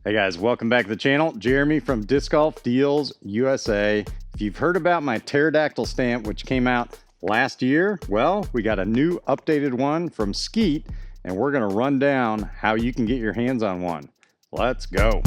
Hey guys, welcome back to the channel. Jeremy from Disc Golf Deals USA. If you've heard about my Pterodactyl stamp, which came out last year, well, we got a new updated one from Skeet, and we're gonna run down how you can get your hands on one. Let's go.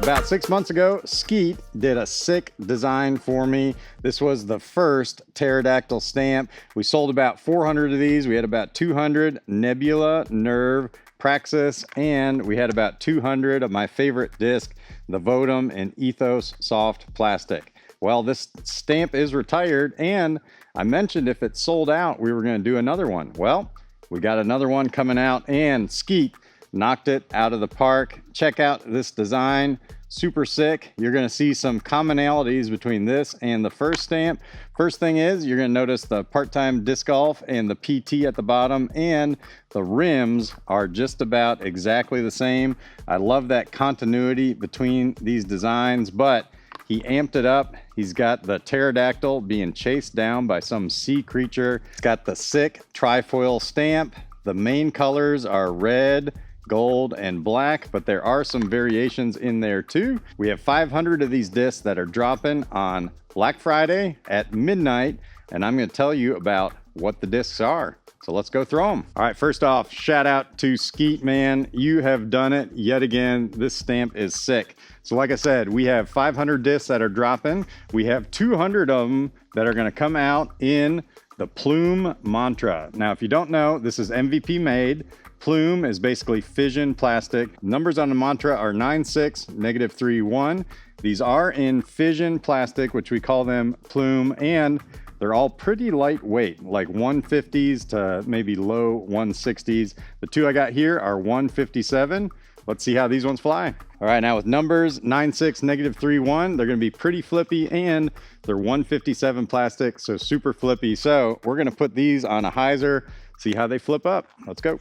About 6 months ago, Skeet did a sick design for me. This was the first Pterodactyl stamp. We sold about 400 of these. We had about 200 Nebula Nerve Praxis, and we had about 200 of my favorite disc, the Votum in Ethos Soft Plastic. Well, this stamp is retired, and I mentioned if it sold out, we were gonna do another one. Well, we got another one coming out, and Skeet knocked it out of the park. Check out this design. Super sick. You're going to see some commonalities between this and the first stamp. First thing is you're going to notice the part-time disc golf and the PT at the bottom, and the rims are just about exactly the same. I love that continuity between these designs, but he amped it up. He's got the pterodactyl being chased down by some sea creature. It's got the sick trifoil stamp. The main colors are red, gold, and black, but there are some variations in there too. We have 500 of these discs that are dropping on Black Friday at midnight, and I'm going to tell you about what the discs are. So let's go throw them. All right, first off, shout out to Skeet, man. You have done it yet again. This stamp is sick. So like I said, we have 500 discs that are dropping. We have 200 of them that are going to come out in the Plume Mantra. Now, if you don't know, this is MVP made. Plume is basically fission plastic. Numbers on the mantra are 96, -31. These are in fission plastic, which we call them Plume, and they're all pretty lightweight, like 150s to maybe low 160s. The two I got here are 157. Let's see how these ones fly. All right, now with numbers 96, -31, they're gonna be pretty flippy, and they're 157 plastic, so super flippy. So we're gonna put these on a hyzer, see how they flip up. Let's go.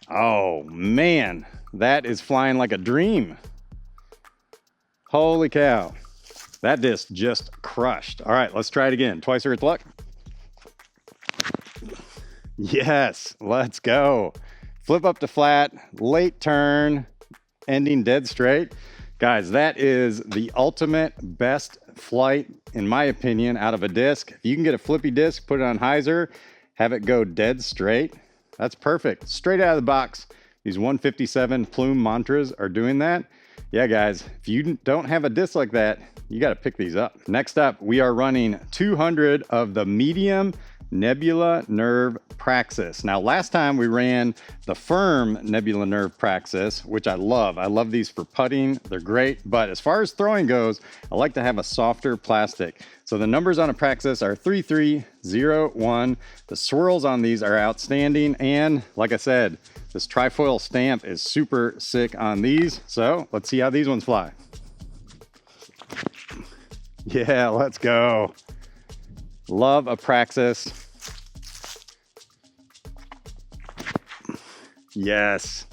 Oh man, that is flying like a dream. Holy cow. That disc just crushed. All right, let's try it again. Twice Earth luck. Yes, let's go. Flip up to flat, late turn, ending dead straight. Guys, that is the ultimate best flight, in my opinion, out of a disc. If you can get a flippy disc, put it on hyzer, have it go dead straight, that's perfect. Straight out of the box, these 157 Plume Mantras are doing that. Yeah, guys, if you don't have a disc like that, you got to pick these up. Next up, we are running 200 of the medium Nebula Nerve Praxis. Now, last time we ran the firm Nebula Nerve Praxis, which I love. I love these for putting. They're great. But as far as throwing goes, I like to have a softer plastic. So the numbers on a Praxis are 3301. The swirls on these are outstanding. And like I said, this trifoil stamp is super sick on these. So let's see how these ones fly. Yeah, let's go. Love a Praxis. Yes.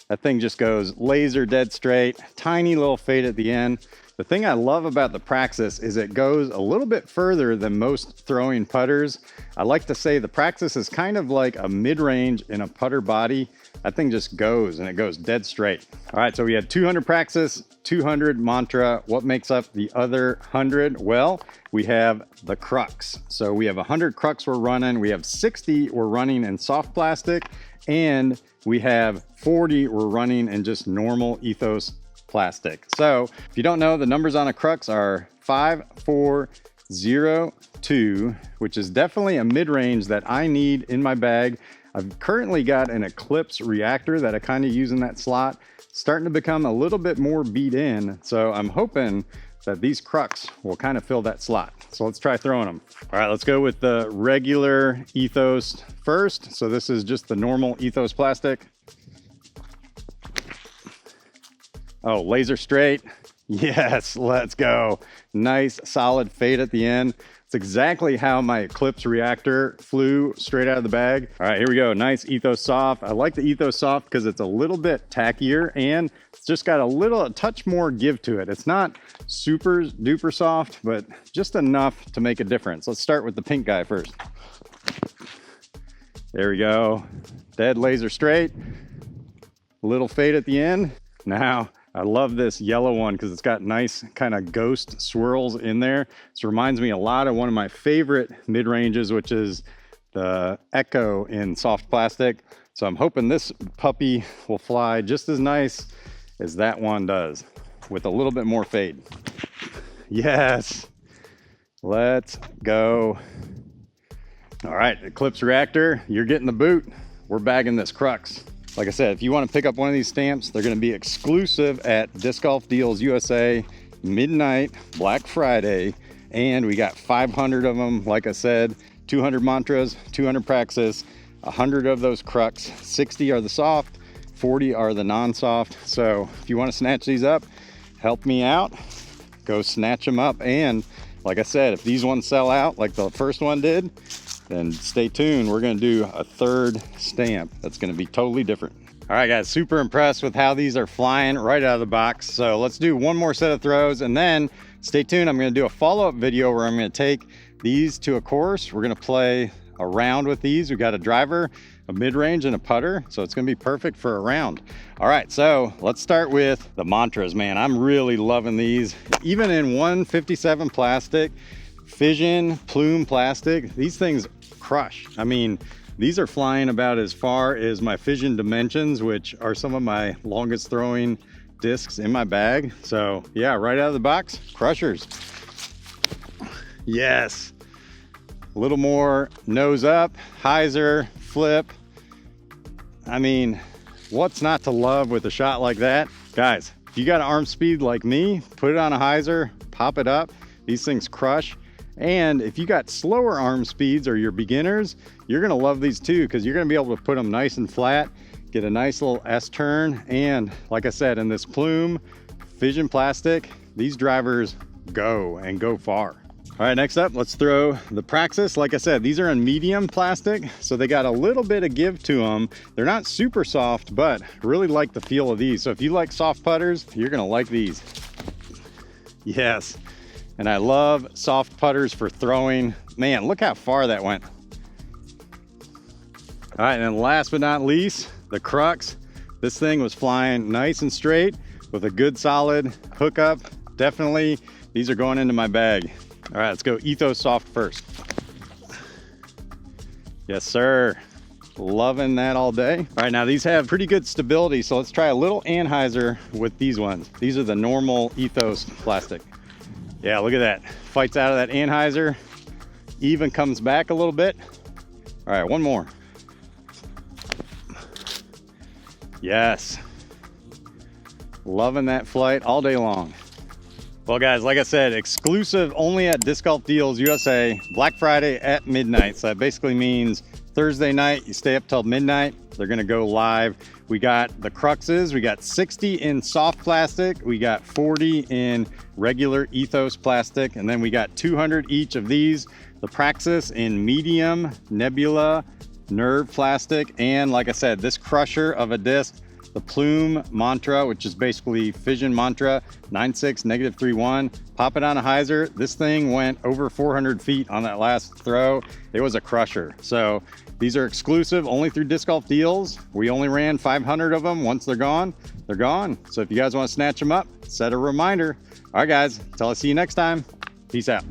That thing just goes laser dead straight. Tiny little fade at the end. The thing I love about the Praxis is it goes a little bit further than most throwing putters. I like to say the Praxis is kind of like a mid-range in a putter body. That thing just goes, and it goes dead straight. All right, so we had 200 Praxis, 200 Mantra. What makes up the other 100? Well, we have the Crux. So we have 100 Crux we're running. We have 60 we're running in soft plastic, and we have 40 we're running in just normal Ethos plastic. So if you don't know, the numbers on a Crux are 5402, which is definitely a mid-range that I need in my bag. I've currently got an Eclipse reactor that I kind of use in that slot. Starting to become a little bit more beat in. So I'm hoping that these Crux will kind of fill that slot. So let's try throwing them. All right, let's go with the regular Ethos first. So this is just the normal Ethos plastic. Oh, laser straight. Yes, let's go. Nice solid fade at the end. It's exactly how my Eclipse reactor flew straight out of the bag. All right, here we go. Nice Ethos Soft. I like the Ethos Soft because it's a little bit tackier and it's just got a touch more give to it. It's not super duper soft, but just enough to make a difference. Let's start with the pink guy first. There we go. Dead laser straight. A little fade at the end. Now, I love this yellow one because it's got nice kind of ghost swirls in there. This reminds me a lot of one of my favorite mid-ranges, which is the Echo in soft plastic. So I'm hoping this puppy will fly just as nice as that one does, with a little bit more fade. Yes, let's go. All right, Eclipse Reactor, you're getting the boot. We're bagging this Crux. Like I said, if you want to pick up one of these stamps, they're going to be exclusive at Disc Golf Deals USA, midnight, Black Friday, and we got 500 of them. Like I said, 200 Mantras, 200 Praxis, 100 of those Crux, 60 are the soft, 40 are the non-soft. So if you want to snatch these up, help me out, go snatch them up. And like I said, if these ones sell out like the first one did, then stay tuned. We're going to do a third stamp that's going to be totally different. All right, guys, super impressed with how these are flying right out of the box. So let's do one more set of throws, and then stay tuned. I'm going to do a follow-up video where I'm going to take these to a course. We're going to play a round with these. We got a driver, a mid-range, and a putter, so it's going to be perfect for a round. All right, so let's start with the Mantras. Man, I'm really loving these. Even in 157 plastic, Fission, Plume plastic, these things crush. I mean, these are flying about as far as my Fission Dimensions, which are some of my longest throwing discs in my bag. So yeah, right out of the box, crushers. Yes, a little more nose up, hyzer, flip. I mean, what's not to love with a shot like that? Guys, if you got arm speed like me, put it on a hyzer, pop it up. These things crush. And if you got slower arm speeds or you're beginners, you're gonna love these too, because you're gonna be able to put them nice and flat, get a nice little S turn. And like I said, in this Plume Fission plastic, these drivers go and go far. All right, next up, let's throw the Praxis. Like I said, these are in medium plastic, so they got a little bit of give to them. They're not super soft, but really like the feel of these. So if you like soft putters, you're gonna like these. Yes. And I love soft putters for throwing. Man, look how far that went. All right, and then last but not least, the Crux. This thing was flying nice and straight with a good solid hookup. Definitely, these are going into my bag. All right, let's go Ethos Soft first. Yes, sir. Loving that all day. All right, now these have pretty good stability, so let's try a little anhyzer with these ones. These are the normal Ethos plastic. Yeah, look at that. Fights out of that anhyzer, even comes back a little bit. All right, one more. Yes. Loving that flight all day long. Well, guys, like I said, exclusive only at Disc Golf Deals USA, Black Friday at midnight. So that basically means Thursday night, you stay up till midnight. They're gonna go live. We got the Cruxes, we got 60 in soft plastic, we got 40 in regular Ethos plastic, and then we got 200 each of these. The Praxis in medium Nebula Nerve plastic, and like I said, this crusher of a disc, the Plume Mantra, which is basically Fission Mantra 96 -31. Pop it on a hyzer. This thing went over 400 feet on that last throw. It was a crusher. So these are exclusive only through Disc Golf Deals. We only ran 500 of them. Once they're gone, they're gone. So if you guys want to snatch them up, set a reminder. All right, guys, until I see you next time, peace out.